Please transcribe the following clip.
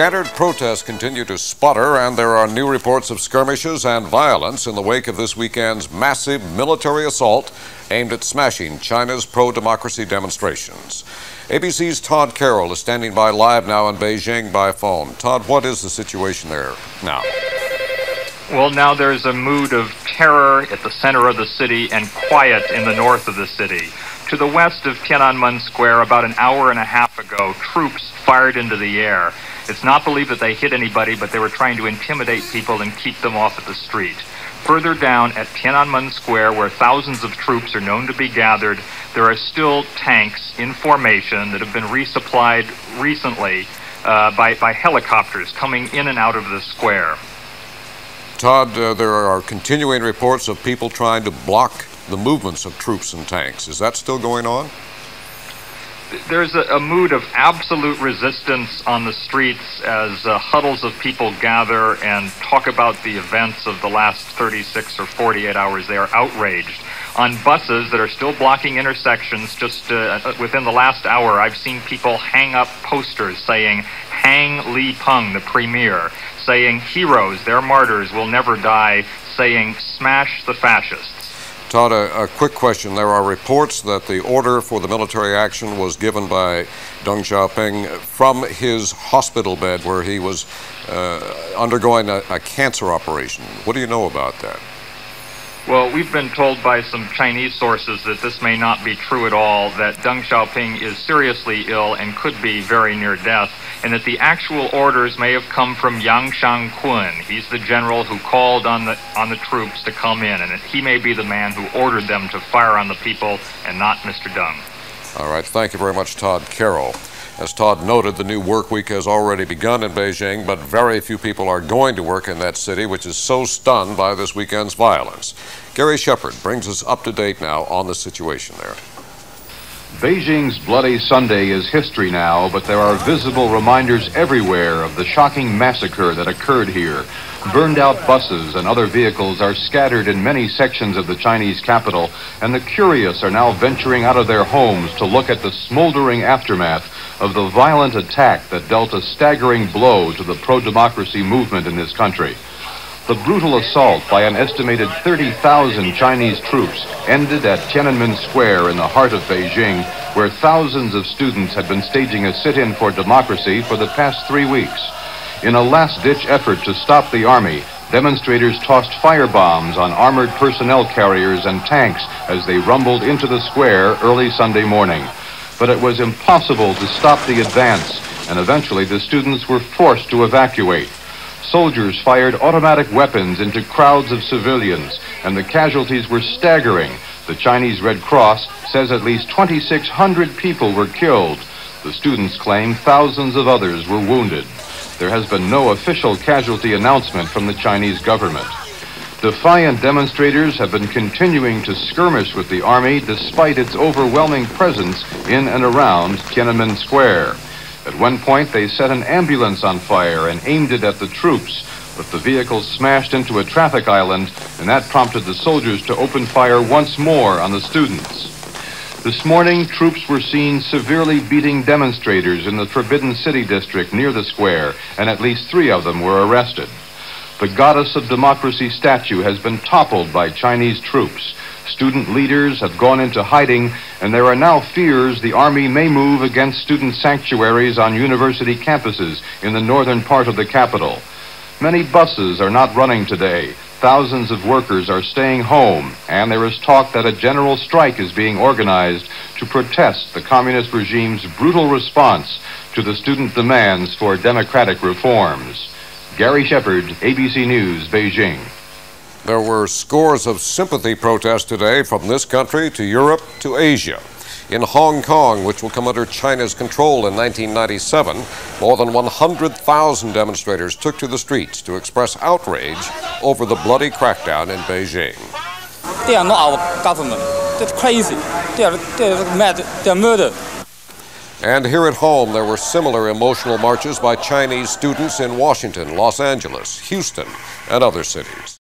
Scattered protests continue to sputter, and there are new reports of skirmishes and violence in the wake of this weekend's massive military assault aimed at smashing China's pro-democracy demonstrations. ABC's Todd Carrel is standing by live now in Beijing by phone. Todd, what is the situation there now? Well, now there's a mood of terror at the center of the city and quiet in the north of the city. To the west of Tiananmen Square, about an hour and a half ago, troops fired into the air. It's not believed that they hit anybody, but they were trying to intimidate people and keep them off at the street. Further down at Tiananmen Square, where thousands of troops are known to be gathered, there are still tanks in formation that have been resupplied recently by helicopters coming in and out of the square. Todd, there are continuing reports of people trying to block the movements of troops and tanks. Is that still going on? There's a mood of absolute resistance on the streets as huddles of people gather and talk about the events of the last 36 or 48 hours. They are outraged. On buses that are still blocking intersections, just within the last hour, I've seen people hang up posters saying, "Hang Li Peng, the premier," saying, "Heroes, their martyrs will never die," saying, "Smash the fascists." Todd, a quick question. There are reports that the order for the military action was given by Deng Xiaoping from his hospital bed where he was undergoing a cancer operation. What do you know about that? Well, we've been told by some Chinese sources that this may not be true at all, that Deng Xiaoping is seriously ill and could be very near death, and that the actual orders may have come from Yang Shangkun. He's the general who called on the troops to come in, and he may be the man who ordered them to fire on the people and not Mr. Deng. All right. Thank you very much, Todd Carrel. As Todd noted, the new work week has already begun in Beijing, but very few people are going to work in that city, which is so stunned by this weekend's violence. Shepard brings us up to date now on the situation there. Beijing's Bloody Sunday is history now, but there are visible reminders everywhere of the shocking massacre that occurred here. Burned-out buses and other vehicles are scattered in many sections of the Chinese capital, and the curious are now venturing out of their homes to look at the smoldering aftermath of the violent attack that dealt a staggering blow to the pro-democracy movement in this country. The brutal assault by an estimated 30,000 Chinese troops ended at Tiananmen Square in the heart of Beijing, where thousands of students had been staging a sit-in for democracy for the past 3 weeks. In a last-ditch effort to stop the army, demonstrators tossed firebombs on armored personnel carriers and tanks as they rumbled into the square early Sunday morning. But it was impossible to stop the advance, and eventually the students were forced to evacuate. Soldiers fired automatic weapons into crowds of civilians, and the casualties were staggering. The Chinese Red Cross says at least 2,600 people were killed. The students claim thousands of others were wounded. There has been no official casualty announcement from the Chinese government. Defiant demonstrators have been continuing to skirmish with the army despite its overwhelming presence in and around Tiananmen Square. At one point, they set an ambulance on fire and aimed it at the troops, but the vehicle smashed into a traffic island, and that prompted the soldiers to open fire once more on the students. This morning, troops were seen severely beating demonstrators in the Forbidden City district near the square, and at least 3 of them were arrested. The Goddess of Democracy statue has been toppled by Chinese troops. Student leaders have gone into hiding, and there are now fears the army may move against student sanctuaries on university campuses in the northern part of the capital. Many buses are not running today. Thousands of workers are staying home, and there is talk that a general strike is being organized to protest the communist regime's brutal response to the student demands for democratic reforms. Shepard, ABC News, Beijing. There were scores of sympathy protests today from this country to Europe to Asia. In Hong Kong, which will come under China's control in 1997, more than 100,000 demonstrators took to the streets to express outrage over the bloody crackdown in Beijing. They are not our government. They're crazy. They're mad. They're murdered. And here at home, there were similar emotional marches by Chinese students in Washington, Los Angeles, Houston, and other cities.